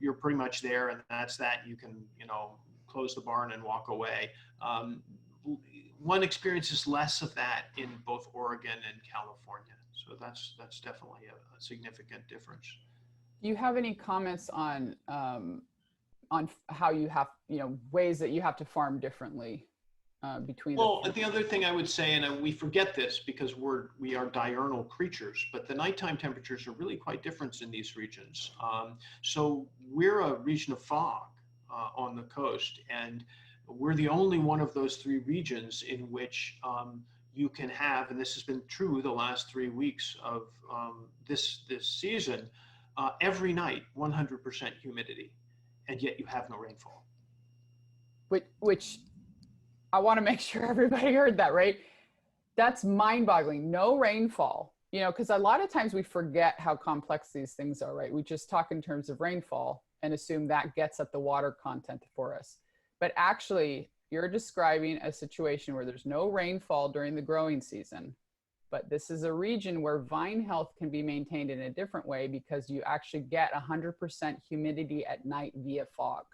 you're pretty much there, and that's that. You can close the barn and walk away. One experiences less of that in both Oregon and California. So So that's definitely a significant difference. Do you have any comments on how you have, ways that you have to farm differently between Well, the? the other thing I would say, and we forget this because we are diurnal creatures, but the nighttime temperatures are really quite different in these regions. So we're a region of fog on the coast, and we're the only one of those three regions in which you can have, and this has been true the last 3 weeks of this season, every night 100% humidity, and yet you have no rainfall. Which I want to make sure everybody heard that, right? That's mind-boggling. No rainfall, because a lot of times we forget how complex these things are, right? We just talk in terms of rainfall and assume that gets at the water content for us. But actually, you're describing a situation where there's no rainfall during the growing season, but this is a region where vine health can be maintained in a different way because you actually get 100% humidity at night via fog.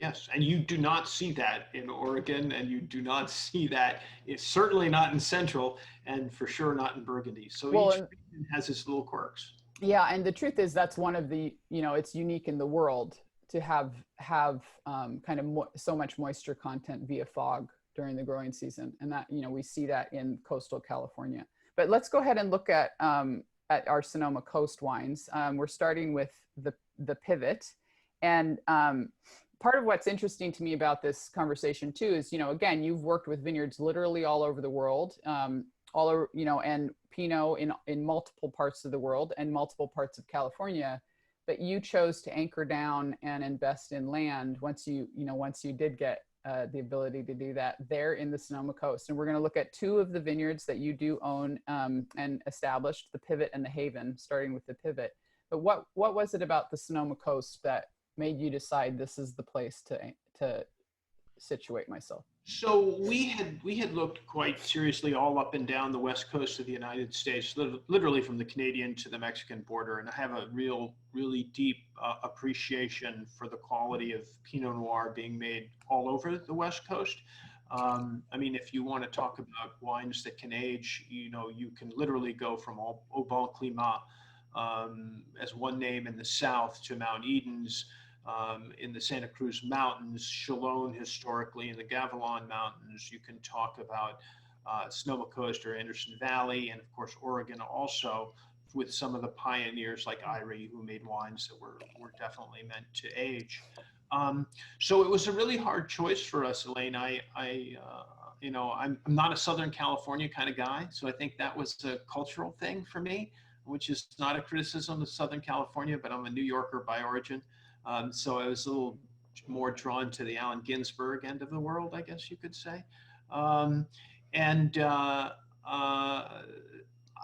Yes, and you do not see that in Oregon, and you do not see that. It's certainly not in Central, and for sure not in Burgundy. So each region has its little quirks. Yeah, and the truth is that's one of the, it's unique in the world to have kind of so much moisture content via fog during the growing season, and that we see that in coastal California. But let's go ahead and look at our Sonoma coast wines. We're starting with the pivot, and part of what's interesting to me about this conversation too is, again, you've worked with vineyards literally all over the world, and Pinot in multiple parts of the world and multiple parts of California, but you chose to anchor down and invest in land once you did get the ability to do that there in the Sonoma coast. And we're going to look at two of the vineyards that you do own and established, the Pivot and the Haven, starting with the Pivot. But what was it about the Sonoma coast that made you decide this is the place to situate myself? So we had looked quite seriously all up and down the west coast of the United States, literally from the Canadian to the Mexican border, and I have a really deep appreciation for the quality of Pinot Noir being made all over the west coast. I mean, if you want to talk about wines that can age, you can literally go from Au Bon Climat as one name in the south to Mount Edens, in the Santa Cruz Mountains, Chalone historically in the Gavilan Mountains. You can talk about Sonoma Coast or Anderson Valley, and of course Oregon also, with some of the pioneers like Irie who made wines that were definitely meant to age. So it was a really hard choice for us, Elaine. I'm not a Southern California kind of guy, so I think that was a cultural thing for me, which is not a criticism of Southern California, but I'm a New Yorker by origin. So I was a little more drawn to the Allen Ginsberg end of the world, I guess you could say.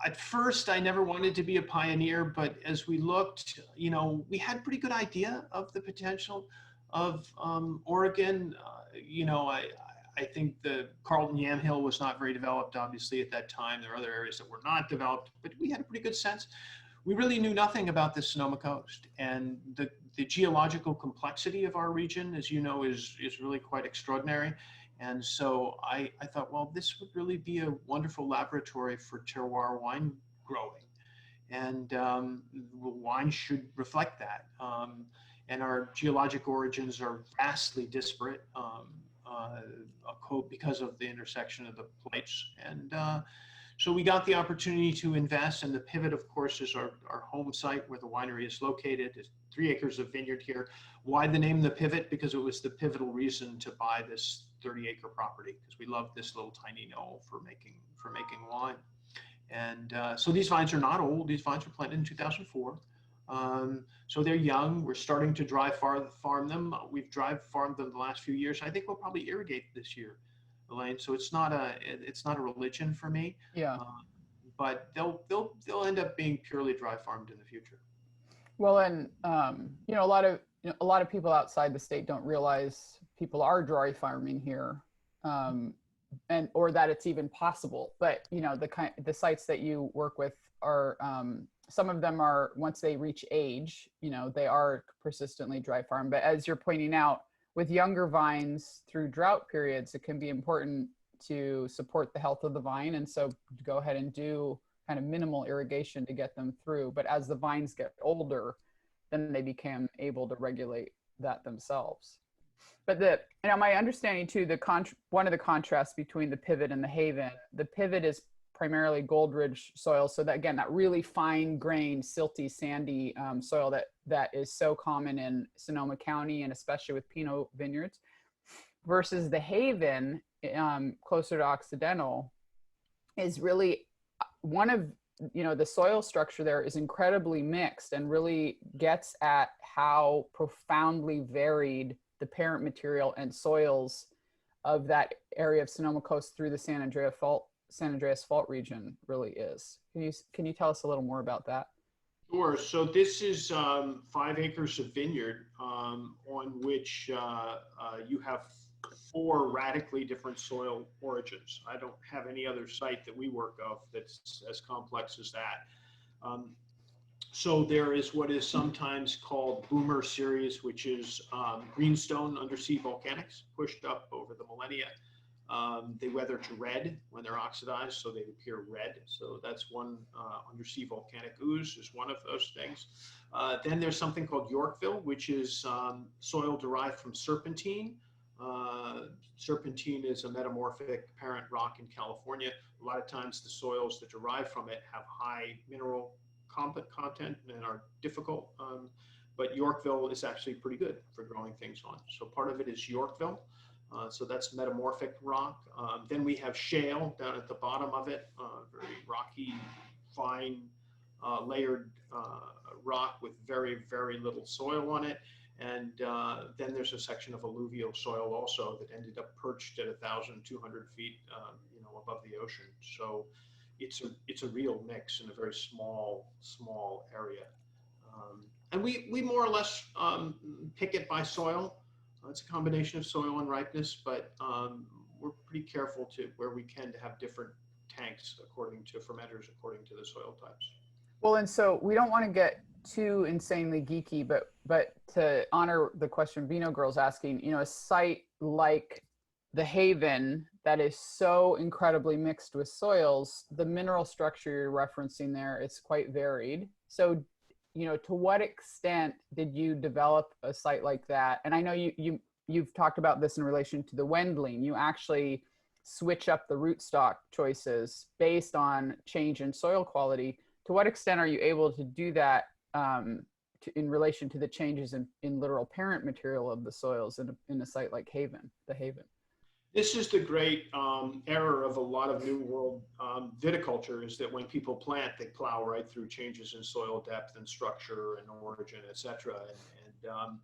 At first, I never wanted to be a pioneer, but as we looked, we had a pretty good idea of the potential of Oregon. I think the Carlton Yamhill was not very developed, obviously, at that time. There are other areas that were not developed, but we had a pretty good sense. We really knew nothing about the Sonoma coast, and the geological complexity of our region, as you know, is really quite extraordinary. And so I thought, well, this would really be a wonderful laboratory for terroir wine growing, and wine should reflect that. And our geologic origins are vastly disparate because of the intersection of the plates. And so we got the opportunity to invest, and the Pivot, of course, is our home site where the winery is located. It's 3 acres of vineyard here. Why the name The Pivot? Because it was the pivotal reason to buy this 30-acre property, because we love this little tiny knoll for making wine. And so these vines are not old. These vines were planted in 2004. So they're young. We're starting to dry farm them. We've dry farmed them the last few years. I think we'll probably irrigate this year, Elaine. So it's not a religion for me. Yeah. But they'll end up being purely dry farmed in the future. Well, and a lot of people outside the state don't realize people are dry farming here, or that it's even possible. But the sites that you work with are some of them are, once they reach age, they are persistently dry farmed. But as you're pointing out, with younger vines through drought periods, it can be important to support the health of the vine. And so go ahead and do kind of minimal irrigation to get them through. But as the vines get older, then they became able to regulate that themselves. But my understanding too, one of the contrasts between the pivot and the pivot is primarily gold ridge soil. So that, again, that really fine grained, silty, sandy soil that is so common in Sonoma County, and especially with Pinot vineyards, versus the Haven, closer to Occidental, is really one of, the soil structure there is incredibly mixed and really gets at how profoundly varied the parent material and soils of that area of Sonoma Coast through the San Andreas Fault region really is. Can you tell us a little more about that? Sure. So this is 5 acres of vineyard on which you have 4 radically different soil origins. I don't have any other site that we work of that's as complex as that. So there is what is sometimes called Boomer series, which is greenstone undersea volcanics pushed up over the millennia. They weather to red when they're oxidized, so they appear red. So that's one undersea volcanic ooze is one of those things. Then there's something called Yorkville, which is soil derived from serpentine. Serpentine is a metamorphic parent rock in California. A lot of times the soils that derive from it have high mineral content and are difficult, but Yorkville is actually pretty good for growing things on. So part of it is Yorkville. So that's metamorphic rock. Then we have shale down at the bottom of it, very rocky, fine, layered rock with very, very little soil on it. And then there's a section of alluvial soil also that ended up perched at 1,200 feet, above the ocean. So it's a real mix in a very small area. And we more or less pick it by soil. It's a combination of soil and ripeness, but we're pretty careful to where we can to have different tanks according to fermenters, according to the soil types. Well, and so we don't want to get too insanely geeky, but to honor the question Vino Girl's asking, a site like the Haven that is so incredibly mixed with soils, the mineral structure you're referencing there is quite varied. So, to what extent did you develop a site like that? And I know you've talked about this in relation to the Wendling. You actually switch up the rootstock choices based on change in soil quality. To what extent are you able to do that in relation to the changes in literal parent material of the soils in a site like the Haven? This is the great error of a lot of New World viticulture, is that when people plant, they plow right through changes in soil depth and structure and origin, et cetera. And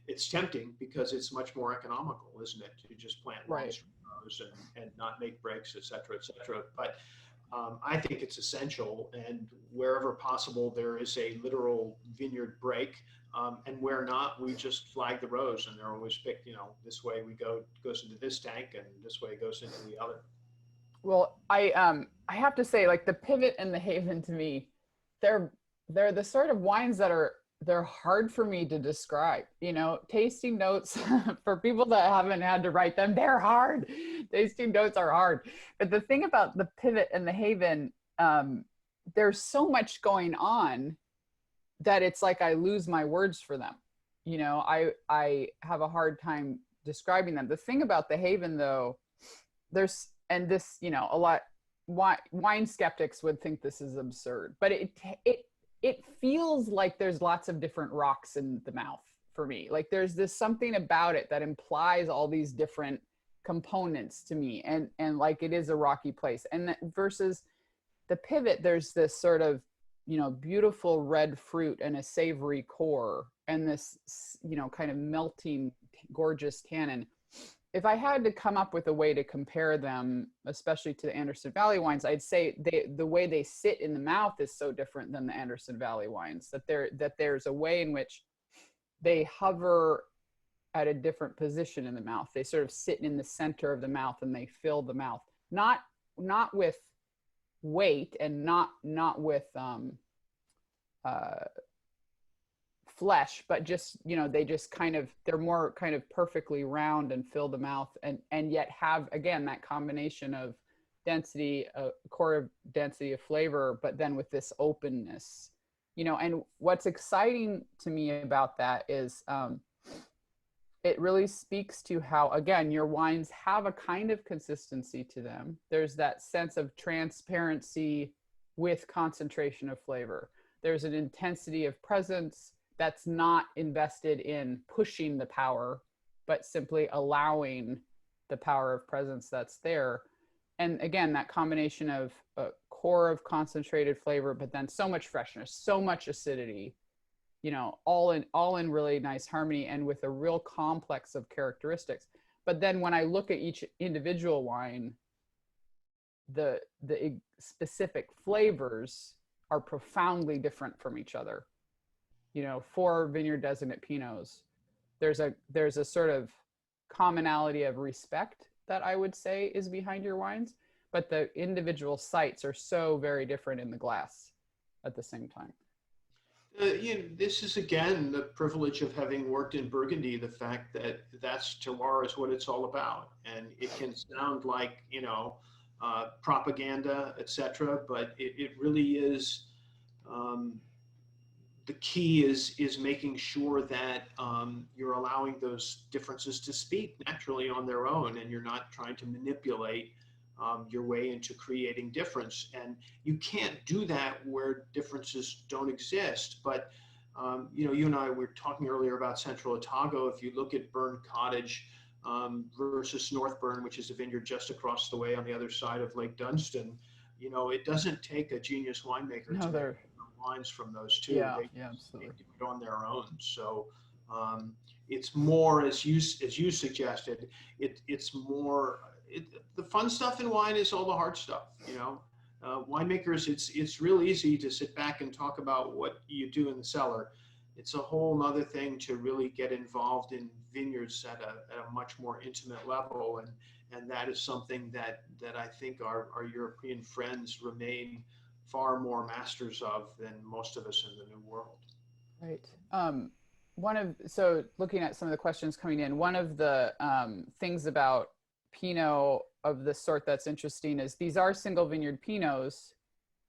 it's tempting because it's much more economical, isn't it, to just plant rows and not make breaks, et cetera, et cetera. But I think it's essential, and wherever possible, there is a literal vineyard break. And where not, we just flag the rows, and they're always picked, this way goes into this tank, and this way goes into the other. Well, I have to say, like the Pivot and the Haven, to me, they're the sort of wines that they're hard for me to describe. Tasting notes for people that haven't had to write them, they're hard. Tasting notes are hard. But the thing about the Pivot and the Haven, there's so much going on that it's like I lose my words for them. I have a hard time describing them. The thing about the Haven, though, a lot wine skeptics would think this is absurd, but it feels like there's lots of different rocks in the mouth for me. Like there's this something about it that implies all these different components to me, and like it is a rocky place. And versus the Pivot, there's this sort of beautiful red fruit and a savory core and this kind of melting gorgeous tannin. If I had to come up with a way to compare them, especially to the Anderson Valley wines, I'd say the way they sit in the mouth is so different than the Anderson Valley wines, that there's a way in which they hover at a different position in the mouth. They sort of sit in the center of the mouth and they fill the mouth, not with weight and not with flesh, but just they just they're more perfectly round and fill the mouth, and yet have, again, that combination of density, a core density of flavor, but then with this openness, you know. And what's exciting to me about that is it really speaks to how, again, your wines have a kind of consistency to them. There's that sense of transparency with concentration of flavor. There's an intensity of presence that's not invested in pushing the power, but simply allowing the power of presence that's there. And again, that combination of a core of concentrated flavor, but then so much freshness, so much acidity, you know, all in really nice harmony and with a real complex of characteristics. But then when I look at each individual wine, the specific flavors are profoundly different from each other. You know, for vineyard designate Pinots, there's a sort of commonality of respect that I would say is behind your wines, but the individual sites are so very different in the glass at the same time. This is, again, the privilege of having worked in Burgundy, the fact that that's terroir is what it's all about. And it can sound like, you know, propaganda, etc., but it really is, the key is making sure that you're allowing those differences to speak naturally on their own, and you're not trying to manipulate your way into creating difference. And you can't do that where differences don't exist. But you know, you and I were talking earlier about Central Otago. If you look at Burn Cottage versus North Burn, which is a vineyard just across the way on the other side of Lake Dunstan, you know, it doesn't take a genius winemaker to make wines from those two. Absolutely. They do it on their own. So it's more, as you suggested, it's more. The fun stuff in wine is all the hard stuff, you know. Winemakers, it's real easy to sit back and talk about what you do in the cellar. It's a whole other thing to really get involved in vineyards at a much more intimate level, and that is something that I think our European friends remain far more masters of than most of us in the New World. Right. So looking at some of the questions coming in, one of the things about Pinot of the sort that's interesting is these are single vineyard Pinots,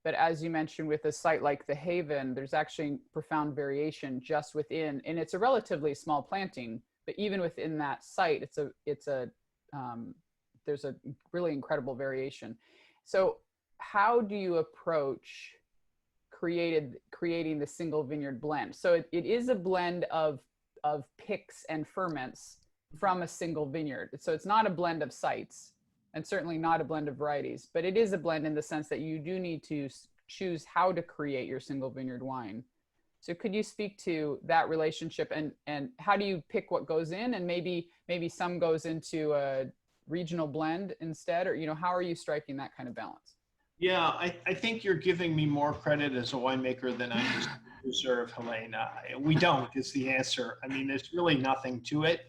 but as you mentioned, with a site like the Haven, there's actually profound variation just within, and it's a relatively small planting, but even within that site, there's a really incredible variation. So how do you approach creating the single vineyard blend? So it is a blend of picks and ferments from a single vineyard. So it's not a blend of sites, and certainly not a blend of varieties, but it is a blend in the sense that you do need to choose how to create your single vineyard wine. So could you speak to that relationship, and how do you pick what goes in, and maybe some goes into a regional blend instead, or, you know, how are you striking that kind of balance? Yeah, I think you're giving me more credit as a winemaker than I deserve, Elaine. We don't is the answer. I mean, there's really nothing to it.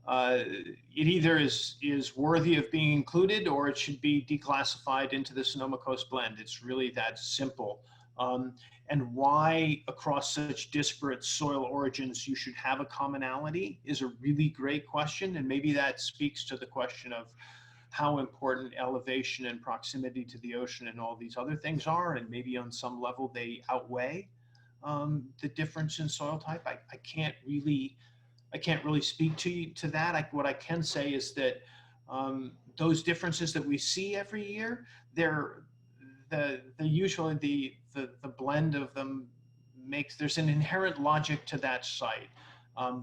It either is worthy of being included, or it should be declassified into the Sonoma Coast blend. It's really that simple. And why across such disparate soil origins you should have a commonality is a really great question. And maybe that speaks to the question of how important elevation and proximity to the ocean and all these other things are, and maybe on some level they outweigh the difference in soil type. I can't really speak to that. What I can say is that those differences that we see every year, they're usually the blend of them there's an inherent logic to that site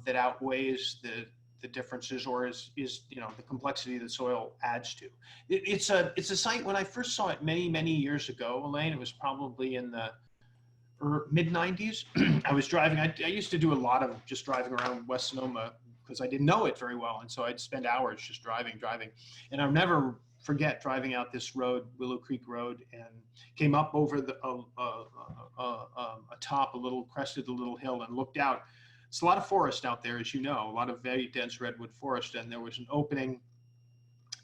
that outweighs the differences, or is you know, the complexity the soil adds to. It's a site, when I first saw it many years ago, Elaine, it was probably in the mid 90s. I was driving, I used to do a lot of just driving around West Sonoma because I didn't know it very well, and so I'd spend hours just driving, and I'll never forget driving out this road, Willow Creek Road, and came up over a little crested little hill, and looked out. It's a lot of forest out there, as you know, a lot of very dense redwood forest, and there was an opening,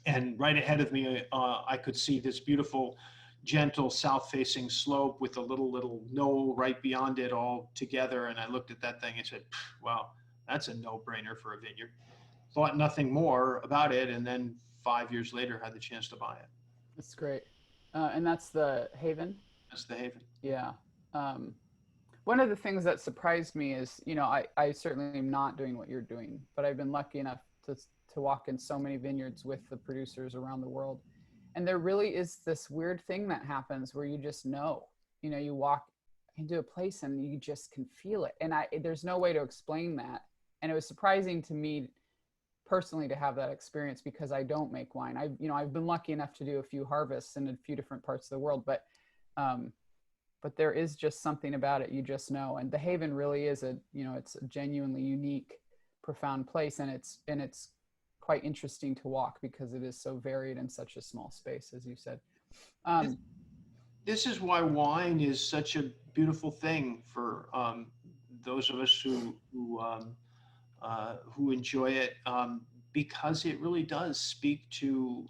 and right ahead of me, I could see this beautiful, gentle south-facing slope with a little knoll right beyond it all together. And I looked at that thing and said, "Wow, that's a no-brainer for a vineyard." Thought nothing more about it, and then 5 years later had the chance to buy it. That's great. And that's the Haven? That's the Haven. Yeah. One of the things that surprised me is, I certainly am not doing what you're doing, but I've been lucky enough to walk in so many vineyards with the producers around the world. And there really is this weird thing that happens where you just know, you walk into a place and you just can feel it. And there's no way to explain that. And it was surprising to me personally to have that experience because I don't make wine. I've been lucky enough to do a few harvests in a few different parts of the world, but there is just something about it, you just know. And the Haven really is it's a genuinely unique, profound place, and it's quite interesting to walk because it is so varied in such a small space, as you said. This is why wine is such a beautiful thing for those of us who enjoy it, because it really does speak to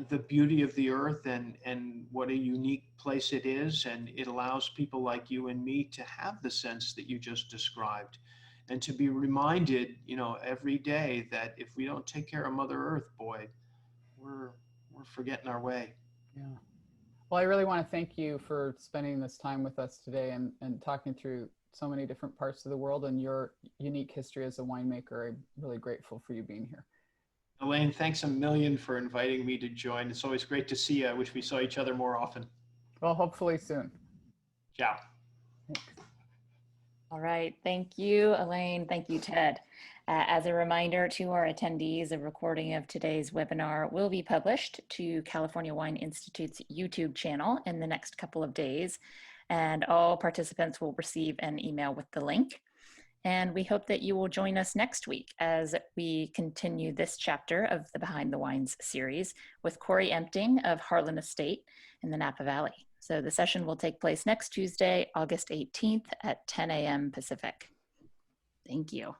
the beauty of the earth and what a unique place it is. And it allows people like you and me to have the sense that you just described and to be reminded, every day that if we don't take care of Mother Earth, boy, we're forgetting our way. Yeah. Well, I really want to thank you for spending this time with us today and talking through so many different parts of the world and your unique history as a winemaker. I'm really grateful for you being here. Elaine, thanks a million for inviting me to join. It's always great to see you. I wish we saw each other more often. Well, hopefully soon. Ciao. Thanks. All right, thank you, Elaine. Thank you, Ted. As a reminder to our attendees, a recording of today's webinar will be published to California Wine Institute's YouTube channel in the next couple of days, and all participants will receive an email with the link. And we hope that you will join us next week as we continue this chapter of the Behind the Wines series with Corey Empting of Harlan Estate in the Napa Valley. So the session will take place next Tuesday, August 18th at 10 a.m. Pacific. Thank you.